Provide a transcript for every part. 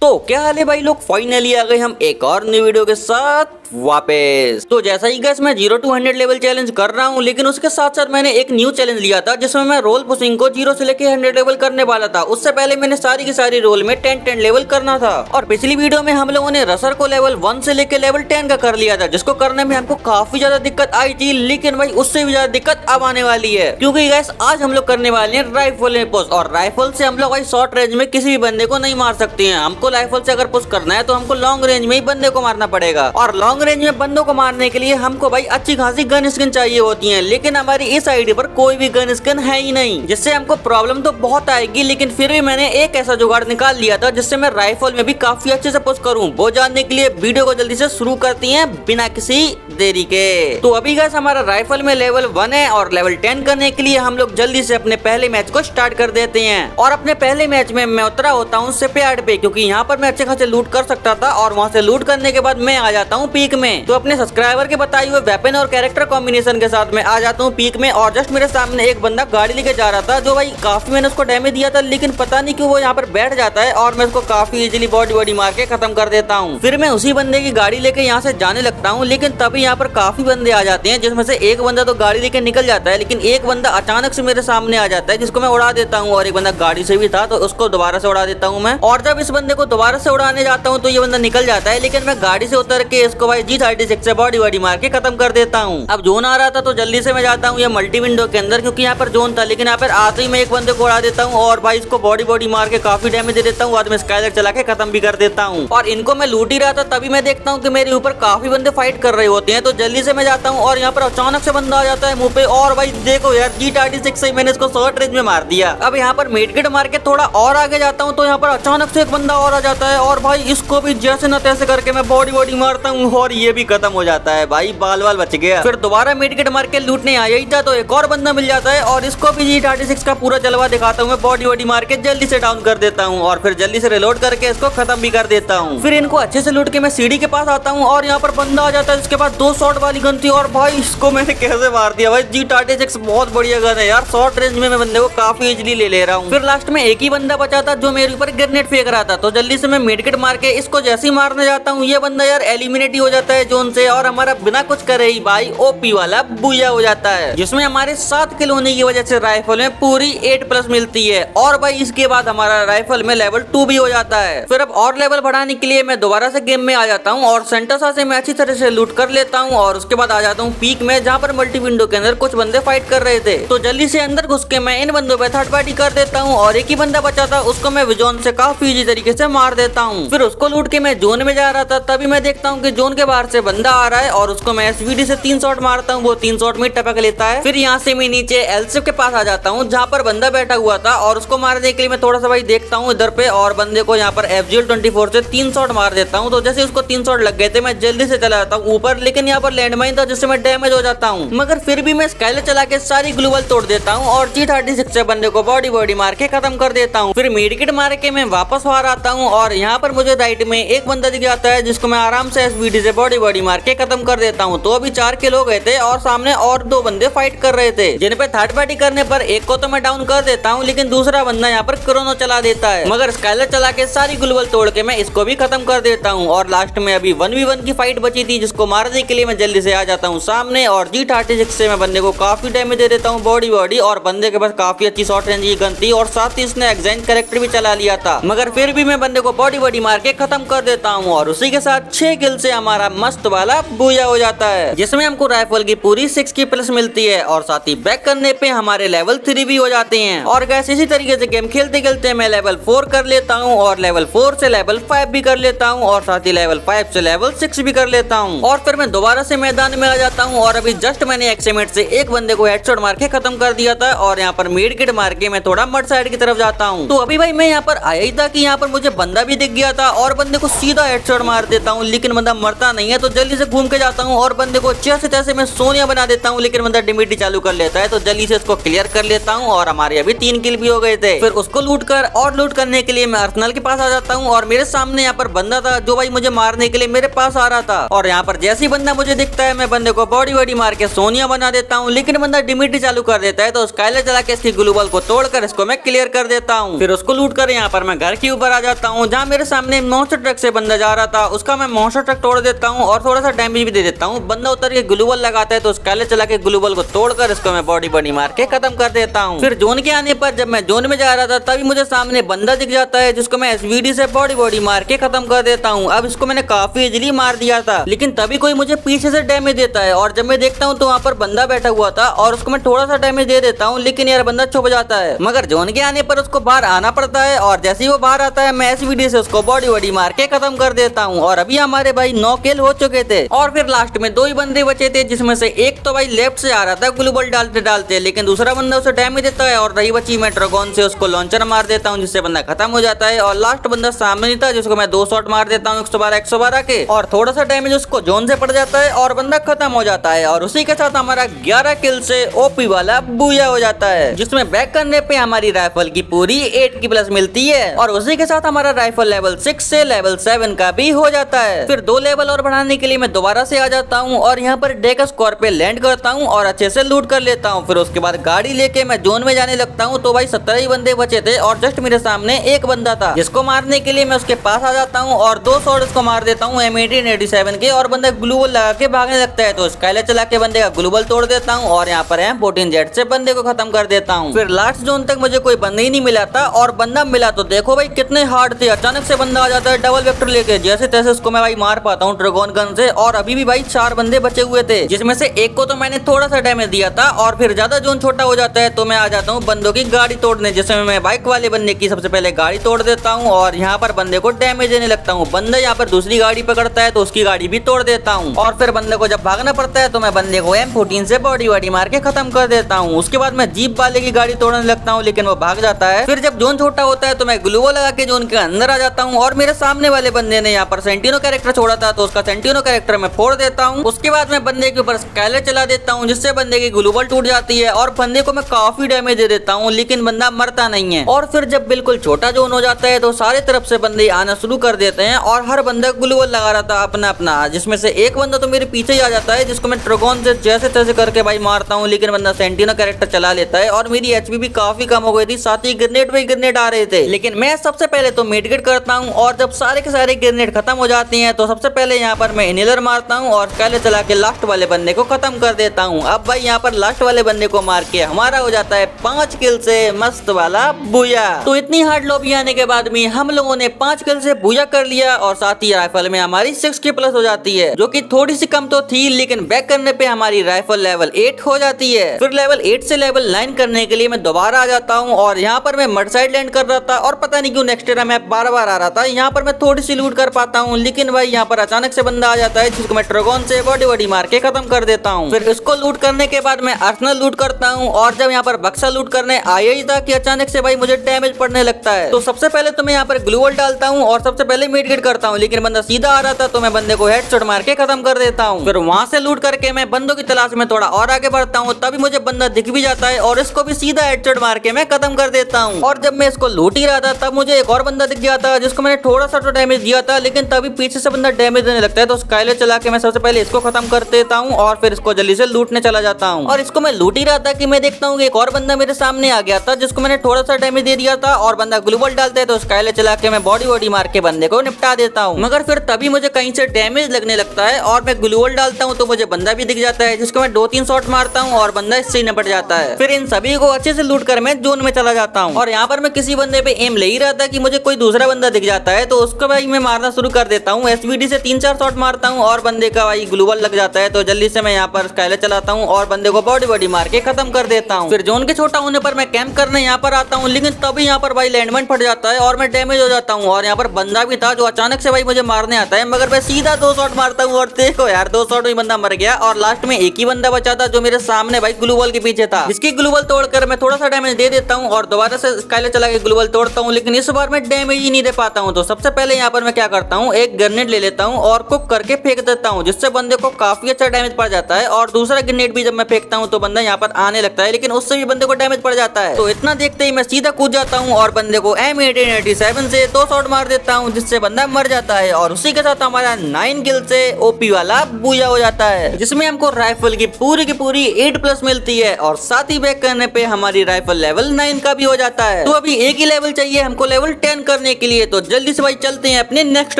तो क्या हाल है भाई लोग, फाइनली आ गए हम एक और नई वीडियो के साथ वापस। तो जैसा ही गैस मैं 0 to 100 लेवल चैलेंज कर रहा हूँ, लेकिन उसके साथ साथ मैंने एक न्यू चैलेंज लिया था जिसमें मैं रोल पुशिंग को 0 से लेके 100 लेवल करने वाला था। उससे पहले मैंने सारी की सारी रोल में 10 लेवल करना था। और पिछली वीडियो में हम लोगों ने रसर को लेवल 1 से लेके लेवल 10 का कर लिया था, जिसको करने में हमको काफी ज्यादा दिक्कत आई थी। लेकिन भाई उससे भी ज्यादा दिक्कत अब आने वाली है, क्योंकि गैस आज हम लोग करने वाले हैं राइफल में पुश। और राइफल से हम लोग भाई शॉर्ट रेंज में किसी भी बंदे को नहीं मार सकते हैं। हमको राइफल से अगर पुश करना है तो हमको लॉन्ग रेंज में ही बंदे को मारना पड़ेगा। और लॉन्ग रेंज में बंदों को मारने के लिए हमको भाई अच्छी खासी गन स्किन चाहिए होती है, लेकिन हमारी इस आईडी पर कोई भी गन स्किन है ही नहीं, जिससे हमको प्रॉब्लम तो बहुत आएगी। लेकिन फिर भी मैंने एक ऐसा जुगाड़ निकाल लिया था जिससे मैं राइफल में भी काफी अच्छे से पुश करूं। वो जानने के लिए वीडियो को जल्दी से शुरू करती हैं बिना किसी देरी के। तो अभी गाइस हमारा राइफल में लेवल 1 है और लेवल 10 करने के लिए हम लोग जल्दी से अपने पहले मैच को स्टार्ट कर देते हैं। और अपने पहले मैच में मैं उतरा होता हूँ शिपयार्ड पे, क्योंकि यहाँ पर मैं अच्छे खासे लूट कर सकता था। और वहाँ से लूट करने के बाद मैं आ जाता हूँ पीक में। तो अपने सब्सक्राइबर के बताए हुए वेपन और कैरेक्टर कॉम्बिनेशन के साथ मैं आ जाता हूँ पीक में। और जस्ट मेरे सामने एक बंदा गाड़ी लेके जा रहा था, जो भाई काफी मैंने उसको डैमेज दिया था, लेकिन पता नहीं क्यों वो यहाँ पर बैठ जाता है और मैं उसको काफी इजीली बॉडी मार के खत्म कर देता हूँ। फिर मैं उसी बंदे की गाड़ी लेके यहाँ से जाने लगता हूँ, लेकिन तभी यहाँ पर काफी बंदे आ जाते हैं, जिसमें से एक बंदा तो गाड़ी लेके निकल जाता है, लेकिन एक बंदा अचानक से मेरे सामने आ जाता है, जिसको मैं उड़ा देता हूँ। और एक बंदा गाड़ी से भी था तो उसको दोबारा से उड़ा देता हूँ मैं। और जब इस बंदे को दोबारा से उड़ाने जाता हूँ तो ये बंदा निकल जाता है, लेकिन मैं गाड़ी से उतर के इसको भाई G36 से बॉडी मार के खत्म कर देता हूँ। अब जोन आ रहा था तो जल्दी से मैं जाता हूँ ये मल्टी विंडो के अंदर, क्योंकि यहाँ पर जोन था। लेकिन यहाँ पर आते ही मैं एक बंदे को उड़ा देता हूँ और भाई इसको बॉडी मार के काफी डैमेज दे देता हूँ। बाद में स्काइलर चला के खत्म भी कर देता हूँ। और इनको मैं लूट ही रहा था, तभी मैं देखता हूँ कि मेरे ऊपर काफी बंदे फाइट कर रहे होते हैं। तो जल्दी से मैं जाता हूँ और यहाँ पर अचानक से बंदा आ जाता है मुंह पे। और भाई देखो यार, G36 से मैंने इसको शॉर्ट रेंज में मार दिया। अब यहाँ पर मेडकिट मार के थोड़ा और आगे जाता हूँ तो यहाँ पर अचानक से एक बंदा और आ जाता है और भाई इसको भी जैसे न तैसे करके मैं बॉडी मारता हूँ और ये भी खत्म हो जाता है। भाई बाल बच गया। फिर दोबारा मेडकिट मार के लूटने आया ही था तो एक और बंदा मिल जाता है और इसको भी G36 का पूरा जलवा दिखाता हूँ मैं, बॉडी मार के जल्दी से डाउन कर देता हूँ और फिर जल्दी से रिलोड करके इसको खत्म भी कर देता हूँ। फिर इनको अच्छे से लूट के मैं सीढ़ी के पास आता हूँ और यहाँ पर बंदा आ जाता है, इसके बाद 2 शॉट वाली गन थी और भाई इसको मैंने कैसे मार दिया। भाई G36 बहुत बढ़िया गन है यार, शॉर्ट रेंज में मैं बंदे को काफी इजीली ले रहा हूँ। फिर लास्ट में एक ही बंदा बचा था जो मेरे ऊपर ग्रेनेड फेंक रहा था, तो जल्दी से मैं मेडकिट मार के इसको जैसे ही मारने जाता हूँ ये बंदा यार एलिमिनेट ही हो जाता है जोन से। और हमारा बिना कुछ करे ही भाई ओपी वाला बुया हो जाता है, जिसमें हमारे 7 किल होने की वजह से राइफल में पूरी 8+ मिलती है। और भाई इसके बाद हमारा राइफल में लेवल 2 भी हो जाता है। फिर अब और लेवल बढ़ाने के लिए मैं दोबारा से गेम में आ जाता हूँ और सेंटोसा से मैं अच्छी तरह से लूट कर लेता हूँ। और उसके बाद आ जाता हूँ पीक में, जहाँ पर मल्टी विंडो के अंदर कुछ बंदे फाइट कर रहे थे। तो जल्दी से अंदर घुस के मैं इन बंदों पे थर्ड पार्टी कर देता हूँ और एक ही बंदा बचा था, उसको मैं विजोन से काफी इजी तरीके से मार देता हूँ। फिर उसको लूट के मैं जोन में जा रहा था, तभी मैं देखता हूँ कि जोन के बाहर से बंदा आ रहा है और उसको मैं SVD से 3 शॉट मारता हूँ, वो 3 शॉट में टपक लेता है। फिर यहाँ से मैं नीचे एलसिफ के पास आ जाता हूँ जहाँ पर बंदा बैठा हुआ था और उसको मारने के लिए मैं थोड़ा सा भाई देखता हूँ इधर पे, और बंदे को यहाँ पर FGL24 से 3 शॉट मार देता हूँ। तो जैसे उसको 3 शॉट लग गए थे मैं जल्दी से चला जाता हूँ ऊपर, लेकिन यहाँ पर लैंडमाइन था जिससे मैं डैमेज हो जाता हूँ। मगर फिर भी मैं स्काइलर चला के सारी ग्लूवल तोड़ देता हूँ और G36 से बंदे को बॉडी मार के खत्म कर देता हूँ। फिर मेडकिट मार के मैं वापस बाहर आता हूँ और यहाँ पर मुझे राइट में एक बंदा दिख जाता है, जिसको मैं आराम से SVD से बॉडी मार के खत्म कर देता हूँ। तो अभी 4 किल हो गए थे और सामने और 2 बंदे फाइट कर रहे थे, जिन पे थर्ड पार्टी करने पर एक को तो मैं डाउन कर देता हूँ, लेकिन दूसरा बंदा यहाँ पर क्रोनो चला देता है। मगर स्काइलर चला के सारी ग्लूवल तोड़ के मैं इसको भी खत्म कर देता हूँ। और लास्ट में अभी 1v1 की फाइट बची थी, जिसको मारने के लिए मैं जल्दी से आ जाता हूँ सामने और G36 से मैं बंदे को काफी डैमेज दे देता हूँ बॉडी। और बंदे के पास काफी अच्छी शॉर्ट रेंज की गन थी और साथ ही इसने एक्साइन कैरेक्टर भी चला लिया था, मगर फिर भी मैं बंदे को बॉडी मार के खत्म कर देता हूँ। और उसी के साथ 6 किल से हमारा मस्त वाला बुया हो जाता है, जिसमें हमको राइफल की पूरी 6 की प्लस मिलती है और साथ ही बैक करने पे हमारे लेवल 3 भी हो जाते हैं। और गैस इसी तरीके से गेम खेलते खेलते मैं लेवल 4 कर लेता हूँ और लेवल 4 से लेवल 5 भी कर लेता हूँ और साथ ही लेवल 5 से लेवल 6 भी कर लेता हूँ। और फिर मैं दोबारा से मैदान में आ जाता हूँ और अभी जस्ट मैंने एक्समेट से एक बंदे को हेडशॉट मार के खत्म कर दिया था और यहाँ पर मेडकिट मार के मैं थोड़ा मड साइड की तरफ जाता हूँ। तो अभी भाई मैं यहाँ पर आया ही था कि यहाँ पर मुझे बंदा भी दिख गया था और बंदे को सीधा हेडशॉट मार देता हूँ, लेकिन बंदा मरता मरता नहीं है तो जल्दी से घूम के जाता हूँ और बंदे को जैसे तैसे मैं सोनिया बना देता हूँ, लेकिन बंदा डिमिटी चालू कर लेता है तो जल्दी से इसको क्लियर कर लेता हूँ और हमारे अभी 3 किल भी हो गए थे। फिर उसको लूट कर और लूट करने के लिए मैं अर्सेनल के पास आ जाता हूँ और मेरे सामने यहाँ पर बंदा था जो भाई मुझे मारने के लिए मेरे पास आ रहा था। और यहाँ पर जैसे ही बंदा मुझे दिखता है मैं बंदे को बॉडी वॉडी मार के सोनिया बना देता हूँ, लेकिन बंदा डिमिटी चालू कर देता है तो स्काइलर चला के इसकी ग्लूबल को तोड़कर इसको मैं क्लियर कर देता हूँ। फिर उसको लूट कर यहाँ पर मैं घर के ऊपर आ जाता हूँ जहाँ मेरे सामने मॉन्स्टर ट्रक से बंदा जा रहा था, उसका मैं मॉन्स्टर ट्रक तोड़ देता हूँ और थोड़ा सा डैमेज भी दे देता हूँ। बंदा उतर के ग्लूबल लगाता है तो स्काइलर चला के ग्लूबल को तोड़कर इसको मैं बॉडी बॉडी मार के खत्म कर देता हूँ। फिर जोन के आने पर जब मैं जोन में जा रहा था तभी मुझे सामने बंदा दिख जाता है जिसको मैं एसवीडी से बॉडी बॉडी मार के खत्म कर देता हूँ। अब इसको मैंने काफी इजीली मार दिया था, लेकिन तभी कोई मुझे पीछे से डैमेज देता है और जब मैं देखता हूँ तो वहाँ पर बंदा बैठा हुआ था और उसको मैं थोड़ा सा डैमेज दे देता हूँ, लेकिन यार बंदा छुप जाता है। मगर जोन के आने पर उसको बाहर आना पड़ता है और जैसे ही वो बाहर आता है मैं एसवीडी से उसको बॉडी बॉडी मार के खत्म कर देता हूँ। और अभी हमारे भाई 9 किल हो चुके थे और फिर लास्ट में 2 ही बंदे बचे थे, जिसमें से एक तो भाई लेफ्ट से आ रहा था ग्लूबल डालते डालते, लेकिन दूसरा बंदा उसे डैमेज देता है और रही बची मैं ड्रैगन से उसको लॉन्चर मार देता हूँ जिससे बंदा खत्म हो जाता है। और लास्ट बंदा सामने नहीं था जिसको मैं 2 शॉट मार देता हूँ 112 के और थोड़ा सा डैमेज उसको जोन से पड़ जाता है और बंदा खत्म हो जाता है। और उसी के साथ हमारा 11 किल से ओपी वाला बूया हो जाता है, जिसमें बैक करने पे हमारी राइफल की पूरी 8 की प्लस मिलती है और उसी के साथ हमारा राइफल लेवल 6 से लेवल 7 का भी हो जाता है। फिर 2 लेवल और बढ़ाने के लिए मैं दोबारा से आ जाता हूँ और यहाँ पर डेक स्क्वायर पे लैंड करता हूँ और अच्छे से लूट कर लेता हूँ। फिर उसके बाद गाड़ी लेके मैं जोन में जाने लगता हूँ तो भाई 17 ही बंदे बचे थे और जस्ट मेरे सामने एक बंदा था जिसको मारने के लिए मैं उसके पास आ जाता हूँ और 2 शॉट उसको मार देता हूँ M1887 के और बंदा ग्लूबल लगा के भागने लगता है तो स्काइलर चला के बंदे का ग्लूबल तोड़ देता हूँ और यहाँ पर M14 जेट से बंदे को खत्म कर देता हूँ। फिर लास्ट जोन तक मुझे कोई बंदा ही नहीं मिला था और बंदा मिला तो देखो भाई कितने हार्ड थे। अचानक से बंदा आ जाता है डबल वेक्टर लेके, जैसे तैसे उसको मैं भाई मार पाता हूँ ड्रैगन गन से। और अभी भी भाई 4 बंदे बचे हुए थे जिसमें से एक को तो मैंने थोड़ा सा डैमेज दिया था और फिर ज्यादा जोन छोटा हो जाता है तो मैं आ जाता हूँ बंदों की गाड़ी तोड़ने, जिसमें मैं बाइक वाले बंदे की सबसे पहले गाड़ी तोड़ देता हूँ और यहाँ पर बंदे को डैमेज देने लगता हूँ। बंदा यहाँ पर दूसरी गाड़ी पकड़ता है तो उसकी गाड़ी भी तोड़ देता हूँ और फिर बंदे को जब भागना पड़ता है तो मैं बंदे को M14 से बॉडी वाडी मार के खत्म कर देता हूँ। उसके बाद मैं जीप वाले की गाड़ी तोड़ने लगता हूँ लेकिन वो भाग जाता है। फिर जब जोन छोटा होता है तो मैं ग्लूवो लगा के जोन के अंदर आ जाता हूँ और मेरे सामने वाले बंदे ने यहाँ पर सेंटिनो कैरेक्टर छोड़ा था तो उसका सेंटिनो कैरेक्टर मैं फोड़ देता हूँ। उसके बाद मैं बंदे के ऊपर स्काइलर चला देता हूँ जिससे बंदे की ग्लूबल टूट जाती है और बंदे को मैं काफी डैमेज दे देता हूँ, लेकिन बंदा मरता नहीं है। और फिर जब बिल्कुल छोटा जोन हो जाता है तो सारे तरफ से बंदे आना शुरू कर देते हैं और हर बंदा ग्लूबल लगा रहा था अपना अपना, जिसमें से एक बंदा तो मेरे पीछे ही आ जाता है जिसको मैं ड्रैगन से जैसे तैसे करके भाई मारता हूँ, लेकिन बंदा सेंटिनो कैरेक्टर चला लेता है और मेरी एचपी भी काफी कम हो गई थी, साथ ही ग्रेनेड पे ग्रेनेड आ रहे थे। लेकिन मैं सबसे पहले तो मेडिकेट करता हूँ और जब सारे के सारे ग्रेनेड खत्म हो जाते हैं तो सबसे पहले यहाँ पर मैं इनहेलर मारता हूँ और स्काइलर चला के लास्ट वाले बंदे को खत्म कर देता हूँ। अब भाई यहाँ पर लास्ट वाले बंदे को मार के हमारा हो जाता है 5 किल से मस्त वाला बूया। तो इतनी हार्ड लॉबी आने के बाद में हम लोगों ने 5 किल से बूया कर लिया और साथ ही राइफल में हमारी 6 की प्लस हो जाती है, जो कि थोड़ी सी कम तो थी, लेकिन बैक करने पे हमारी राइफल लेवल 8 हो जाती है। फिर लेवल 8 से लेवल 9 करने के लिए मैं दोबारा आ जाता हूँ और यहाँ पर मैं मड साइड लैंड कर रहा था और पता नहीं क्यों नेक्स्ट एरा मैप बार बार आ रहा था। यहाँ पर मैं थोड़ी सी लूट कर पाता हूँ, लेकिन भाई यहाँ पर अचानक से बंदा आ जाता है जिसको मैं ड्रैगन से बॉडी बॉडी मार के खत्म कर देता हूँ। फिर इसको लूट करने के बाद मैं अर्सेनल लूट करता हूँ और जब यहाँ पर बक्सा लूट करने आया ही था कि अचानक से भाई मुझे डैमेज पड़ने लगता है। तो सबसे पहले तो मैं यहाँ पर ग्लूवल डालता हूँ और सबसे पहले मेडिकेट करता हूँ, लेकिन बंदा सीधा आ रहा था तो मैं बंदे को हेडशॉट मार के खत्म कर देता हूँ। फिर वहां से लूट करके मैं बंदों की तलाश में थोड़ा और आगे बढ़ता हूँ, तभी मुझे बंदा दिख भी जाता है और इसको भी सीधा हेडशॉट मार के मैं खत्म कर देता हूँ। और जब मैं इसको लूट ही रहा था तब मुझे एक और बंदा दिख गया था जिसको मैंने थोड़ा सा तो डैमेज दिया था, लेकिन तभी पीछे से बंदा डैमेज देने लगता है तो स्काइलर चला के मैं सबसे पहले इसको खत्म कर देता हूँ और फिर इसको जल्दी से लूटने चला जाता हूँ। और इसको मैं लूट ही रहा था कि मैं देखता हूँ एक और बंदा मेरे सामने आ गया था जिसको मैंने थोड़ा सा डैमेज दे दिया था और बंदा ग्लूबल डालता है तो स्काइलर चला के मैं बॉडी वॉडी मार के बंदे को निपटा देता हूँ। मगर फिर तभी मुझे कहीं से डैमेज लगने लगता है और मैं ग्लूबल डालता हूँ तो मुझे बंदा भी दिख जाता है जिसको मैं 2-3 शॉट मारता हूँ और बंदा इससे निपट जाता है। फिर इन सभी को अच्छे से लूट कर मैं जोन में चला जाता हूँ और यहाँ पर मैं किसी बंदे पे एम ले ही रहा था कि मुझे कोई दूसरा बंदा दिख जाता है तो उसको भाई मैं मारना शुरू कर देता हूँ। एसवीडी से 3-4 शॉट मारता हूँ और बंदे का भाई ग्लूबल लग जाता है तो जल्दी से मैं यहाँ पर स्काइलर चलाता हूँ और बंदे को बॉडी बॉडी मार के खत्म कर देता हूँ। फिर जोन के छोटा होने पर मैं कैंप करने यहाँ पर आता हूँ, लेकिन तभी यहाँ पर भाई लैंडमाइन फट जाता है और मैं डैमेज हो जाता हूँ और यहाँ पर बंदा भी था जो अचानक से भाई मुझे मारने आता है, मगर मैं सीधा 2 शॉट मारता हूँ और देखो यार 2 शॉट में बंदा मर गया और लास्ट में एक ही बंदा बचा था जो मेरे सामने भाई ग्लूबल के पीछे था, जिसकी ग्लूबल तोड़कर मैं थोड़ा सा डैमेज दे देता हूँ और दोबारा से स्काइलर चला के ग्लूबल तोड़ता हूँ, लेकिन इस बार मैं डैमेज ही नहीं दे पाता हूँ। तो सबसे पहले यहाँ पर मैं क्या करता हूँ, एक ग्रेनेड ले लेता हूँ और कुक करके फेंक देता हूँ, जिससे बंदे को काफी अच्छा डैमेज पड़ जाता है। और दूसरा ग्रेनेड भी जब मैं फेंकता हूँ तो बंदा यहाँ पर आने लगता है, लेकिन उससे भी बंदे को डैमेज पड़ जाता है। तो इतना देखते ही मैं सीधा कूद जाता हूँ और बंदे को M1887 से 2 शॉट मार देता हूँ, जिससे बंदा मर जाता है। और उसी के साथ हमारा 9 किल से ओपी वाला बूया हो जाता है, जिसमें हमको राइफल की पूरी 8+ मिलती है। और साथ ही बैक करने पे हमारी राइफल लेवल 9 का भी हो जाता है। तो अभी एक ही लेवल चाहिए हमको लेवल 10 करने के लिए, तो जल्दी से भाई चलते हैं अपने नेक्स्ट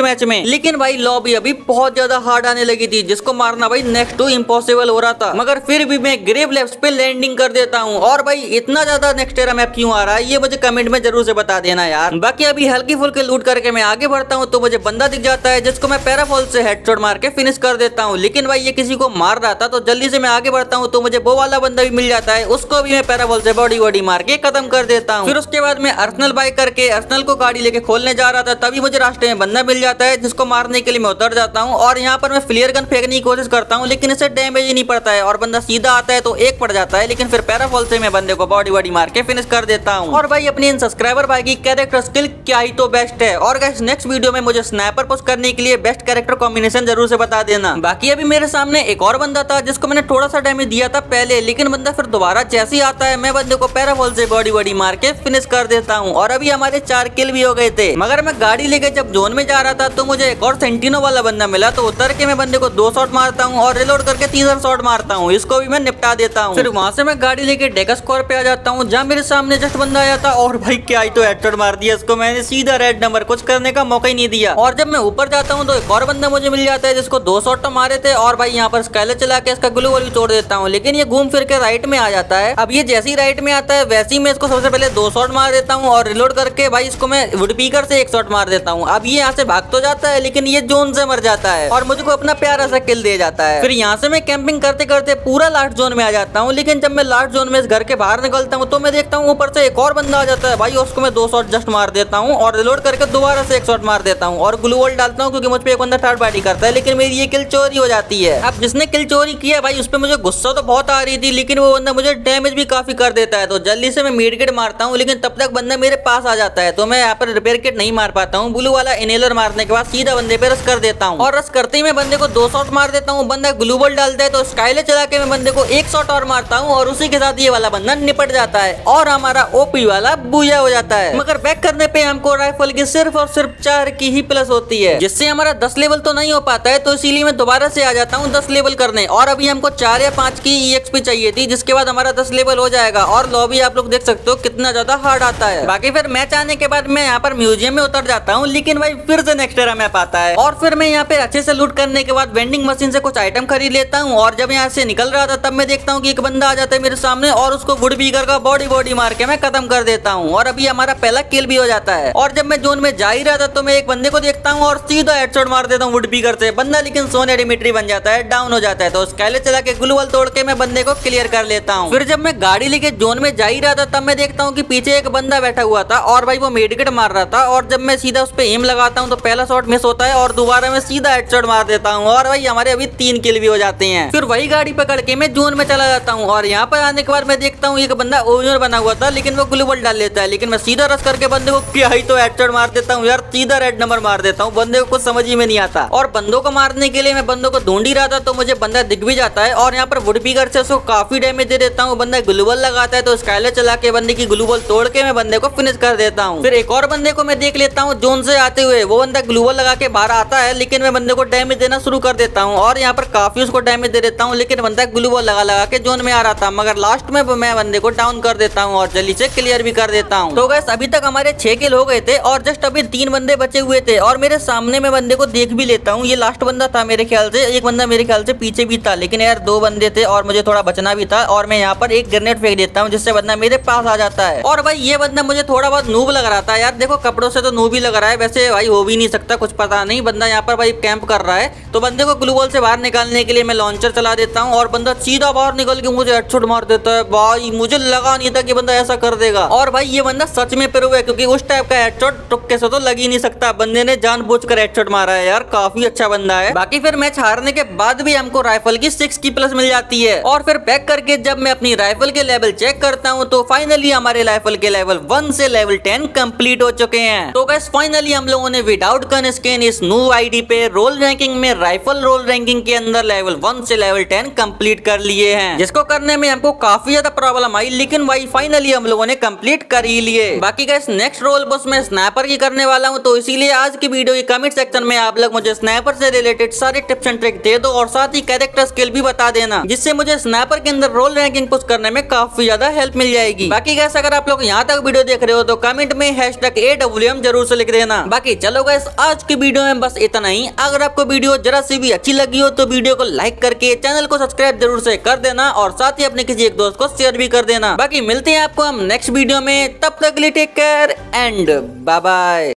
मैच में। लेकिन भाई लॉबी अभी बहुत ज्यादा हार्ड आने लगी थी, जिसको मारना भाई नेक्स्ट टू इम्पॉसिबल हो रहा था। मगर फिर भी मैं ग्रेव लेफ्ट पे लैंडिंग कर देता हूँ। और भाई इतना ज्यादा नेक्स्ट एरा मैप क्यों आ रहा है ये मुझे कमेंट में जरूर से बता देना यार। बाकी अभी हल्की फुल्की लूट करके मैं आगे बढ़ता हूँ तो मुझे बंदा दिख जाता है, जिसको मैं पैराफॉल से हेडशॉट मार के फिनिश कर देता हूँ। लेकिन भाई ये किसी को मार रहा था, तो जल्दी से मैं आगे बढ़ता हूँ तो मुझे वो वाला बंदा भी मिल जाता है, उसको भी मैं पैराफॉल से बॉडी मार के खत्म कर देता हूँ। फिर उसके बाद मैं अर्सनल बाइक करके अर्सनल को गाड़ी लेके खोलने जा रहा था, तभी मुझे रास्ते में बंदा मिल जाता है, जिसको मारने के लिए मैं उतर जाता हूँ। और यहाँ पर मैं फ्लेयर गन फेंकने की कोशिश करता हूँ, लेकिन इससे डैमेज ही नहीं पड़ता है और बंदा सीधा आता है तो एक पड़ जाता है। लेकिन फिर पैराफॉल से मैं बंदे को बॉडी मार के फिनिश कर देता हूँ। और भाई अपनी इन सब्सक्राइबर भाई की कैरेक्टर स्किल क्या ही तो बेस्ट है। और गाइस नेक्स्ट वीडियो में मुझे स्नाइपर पुश करने के लिए बेस्ट कैरेक्टर कॉम्बिनेशन जरूर से बता देना। बाकी अभी मेरे सामने एक और बंदा था, जिसको मैंने थोड़ा सा डैमेज दिया था पहले, लेकिन बंदा फिर दोबारा जैसे ही आता है मैं बंदे को पैराफॉल से बॉडी मार के फिनिश कर देता हूँ। और अभी हमारे 4 किल भी हो गए थे। मगर मैं गाड़ी लेके जब जोन में जा रहा था तो मुझे एक और सेंटिनो वाला बंदा मिला, तो उतर के मैं बंदे को 2 शॉट मारता हूँ और रिलोड करके 3 शॉट मारता हूँ, इसको भी मैं निपटा देता हूँ। फिर वहां से मैं गाड़ी लेके डेका स्क्वायर पे आ जाता हूँ, जहाँ मेरे सामने जस्ट बंदा आया था और भाई क्या ही तो हेडशॉट मार दिया इसको मैंने, सीधा रेड नंबर, कुछ करने का मौका ही नहीं दिया। और जब मैं ऊपर जाता हूँ तो एक और बंदा मुझे मिल जाता है, जिसको 2 शॉट तो मारे थे। और भाई यहाँ पर स्काइलर चला के इसका ग्लू वॉल भी तोड़ देता हूँ, लेकिन ये घूम फिर के राइट में आ जाता है। अब ये जैसे ही राइट में आता है वैसे ही मैं इसको सबसे पहले 2 शॉट मार देता हूँ और रिलोड करके भाई इसको मैं वुड पीकर से 1 शॉट मार देता हूँ। अब ये यहाँ से भाग तो जाता है, लेकिन ये जोन से मर जाता है और मुझको अपना प्यारा सा किल दे जाता है। फिर यहाँ से मैं कैंपिंग करते करते पूरा लास्ट जोन में आ जाता हूँ। लेकिन जब मैं लास्ट जोन में इस घर के बाहर निकलता हूँ तो मैं देखता हूँ ऊपर से एक और बंदा आ जाता है भाई, उसको मैं 2 शॉट जस्ट मार देता हूँ और रिलोड करके दोबारा से 1 शॉट मार देता हूँ और ग्लू वॉल डालता हूँ, क्योंकि मुझ पे एक बंदा थर्ड पार्टी करता है। लेकिन मेरी ये किल चोरी हो जाती है। अब जिसने किल चोरी किया भाई उस पर मुझे गुस्सा तो बहुत आ रही थी, लेकिन वो बंदा मुझे डैमेज भी काफी कर देता है। तो जल्दी से मैं मीड किट मारता हूँ, लेकिन तब तक बंदा मेरे पास आ जाता है, तो मैं यहाँ पर रिपेयर किट नहीं मार पाता हूँ। ब्लू वाला इनहेलर मारने के बाद सीधा बंदे पे रश कर देता हूँ और रश करते ही मैं बंदे को 2 शॉट मार देता हूँ। बंदा ग्लू वॉल डालता है तो स्काइलर चला के मैं बंदे को 1 शॉट और मारता हूँ और उसी के साथ ये वाला बंदा निपट जाता है और हमारा ओपी वाला बूया हो जाता है। मगर बैक करने पे हमको राइफल की सिर्फ और सिर्फ 4 की ही प्लस होती है, जिससे हमारा 10 लेवल तो नहीं हो पाता है, तो इसीलिए मैं दोबारा से आ जाता हूँ 10 लेवल करने। और अभी हमको 4 या 5 की EXP चाहिए थी, जिसके बाद हमारा 10 लेवल हो जाएगा। और लॉबी आप लोग देख सकते हो कितना ज्यादा हार्ड आता है। बाकी फिर मैच आने के बाद मैं यहाँ पर म्यूजियम में उतर जाता हूँ, लेकिन भाई फिर से नेक्स्ट एरा मैप आता है। और फिर मैं यहाँ पे अच्छे से लूट करने के बाद वेंडिंग मशीन से कुछ आइटम खरीद लेता हूँ। और जब यहाँ से निकल रहा था तब मैं देखता हूँ कि एक बंदा आ जाता है मेरे सामने और उसको वुड पीकर का बॉडी मार के मैं खत्म कर देता हूँ। और अभी हमारा पहला किल भी हो जाता है। और जब मैं जोन में जा ही रहा था तो मैं एक बंदे को देखता हूँ और सीधा हेडशॉट मार देता हूँ वुड पीकर से। बंदा लेकिन सोने डिमिट्री बन जाता है, डाउन हो जाता है। तो स्काइलर चला के ग्लू वॉल तोड़ के मैं बंदे को क्लियर कर लेता हूँ। फिर जब मैं गाड़ी लेके जोन में जा ही रहा था तब मैं देखता हूँ कि पीछे एक बंदा बैठा हुआ था और भाई वो मेडिकेट मार रहा था। और जब मैं सीधा उस पर एम लगाता हूँ तो पहला शॉट मिस होता है और दोबारा मैं सीधा हेडशॉट मार देता हूँ और भाई हमारे अभी 3 किल भी हो जाते हैं। फिर वही गाड़ी पकड़ के मैं जोन में चला जाता हूँ और यहाँ पर आने के बाद मैं देखता हूँ एक बंदा ओरिजिनल बना हुआ था, लेकिन वो ग्लू वॉल डाल लेता है। लेकिन मैं सीधा रश करके बंदे को क्या ही तो हेडशॉट मार देता हूँ यार, सीधा रेड नंबर मार देता हूँ। बंदे को कुछ समझ ही में नहीं आता। और बंदों को मारने के लिए मैं बंदों को ढूंढ ही रहा था तो मुझे बंदा दिख भी जाता है और यहाँ पर वुड पीकर से उसको काफी डैमेज दे देता हूँ। बंदा ग्लू वॉल लगाता है तो स्काइलर चला के बंदे की ग्लू वॉल तोड़ के मैं बंदे को फिनिश कर देता हूँ। फिर एक और बंदे को मैं देख लेता हूँ जोन से आते हुए, वो बंदा ग्लू वॉल लगा के बाहर आता है, लेकिन मैं बंदे को डैमेज देना शुरू कर देता हूँ और यहाँ पर काफी उसको डैमेज दे देता हूँ। लेकिन बंदा ग्लू वॉल लगा के जोन में आ रहा था, मगर लास्ट में मैं बंदे को डाउन कर देता हूँ और जल्दी से क्लियर भी कर देता हूँ। तो गाइस अभी तक हमारे 6 किल हो गए थे और जस्ट अभी 3 बंदे बचे हुए थे और मेरे सामने में बंदे को देख भी लेता हूँ। ये लास्ट बंदा था मेरे ख्याल से, एक बंदा मेरे ख्याल से पीछे भी था, लेकिन यार 2 बंदे थे और मुझे थोड़ा बचना भी था। और मैं यहाँ पर एक ग्रेनेड फेंक देता हूँ जिससे बंदा मेरे पास आ जाता है। और भाई ये बंदा मुझे थोड़ा बहुत नूब लग रहा था यार, देखो कपड़ों से तो नूब ही लग रहा है, वैसे भाई हो भी नहीं सकता, कुछ पता नहीं। बंदा यहाँ पर भाई कैंप कर रहा है तो बंदे को ग्लू वॉल से बाहर निकालने के लिए मैं लॉन्चर चला देता हूँ और बंदा सीधा बाहर निकल के मुझे हेडशॉट मार देता है। भाई मुझे लगा नहीं था कि बंदा ऐसा कर देगा। और भाई ये बंदा सच में प्रो है, क्योंकि उस टाइप का हेडशॉट तुक्के से तो लग ही नहीं सकता। बंदे ने जानबूझकर हेडशॉट मारा है यार, काफी अच्छा बंदा है। बाकी फिर मैच हारने के बाद भी हमको राइफल की 6 की प्लस मिल जाती है। और फिर बैक करके जब मैं अपनी राइफल के लेवल चेक करता हूँ तो फाइनली हमारे राइफल के लेवल 1 से लेवल 10 कंप्लीट हो चुके हैं। तो गाइस फाइनली हम लोगों ने विदाउट गन स्किन इस न्यू आईडी पे रोल रैंकिंग में राइफल रोल रैंकिंग के अंदर लेवल 1 से लेवल 10 कंप्लीट कर लिए हैं, जिसको करने में हमको काफी ज्यादा प्रॉब्लम आई, लेकिन भाई फाइनली हम लोगों ने कंप्लीट कर ही लिए। बाकी गाइस नेक्स्ट रोल बस मैं स्नाइपर की करने वाला हूँ, तो इसीलिए आज की वीडियो के कमेंट सेक्शन में आप लोग मुझे स्नाइपर से रिलेटेड सारे टिप्स एंड ट्रिक दे दो और साथ ही कैरेक्टर स्किल भी बता देना, जिससे मुझे स्नाइपर के अंदर रोल रैंकिंग पुश करने में काफी ज्यादा हेल्प मिल जाएगी। बाकी गाइस अगर आप लोग यहाँ तक वीडियो देख रहे हो तो कमेंट में #AWM जरूर से लिख देना। बाकी चलो गाइस आज की वीडियो में बस इतना ही। अगर आपको वीडियो जरा सी भी अच्छी लगी हो तो वीडियो को लाइक करके चैनल को सब्सक्राइब जरूर से कर देना और साथ ही अपने किसी एक दोस्त को शेयर भी कर देना। बाकी मिलते हैं आपको हम नेक्स्ट वीडियो में, तब तक के लिए take care and bye bye.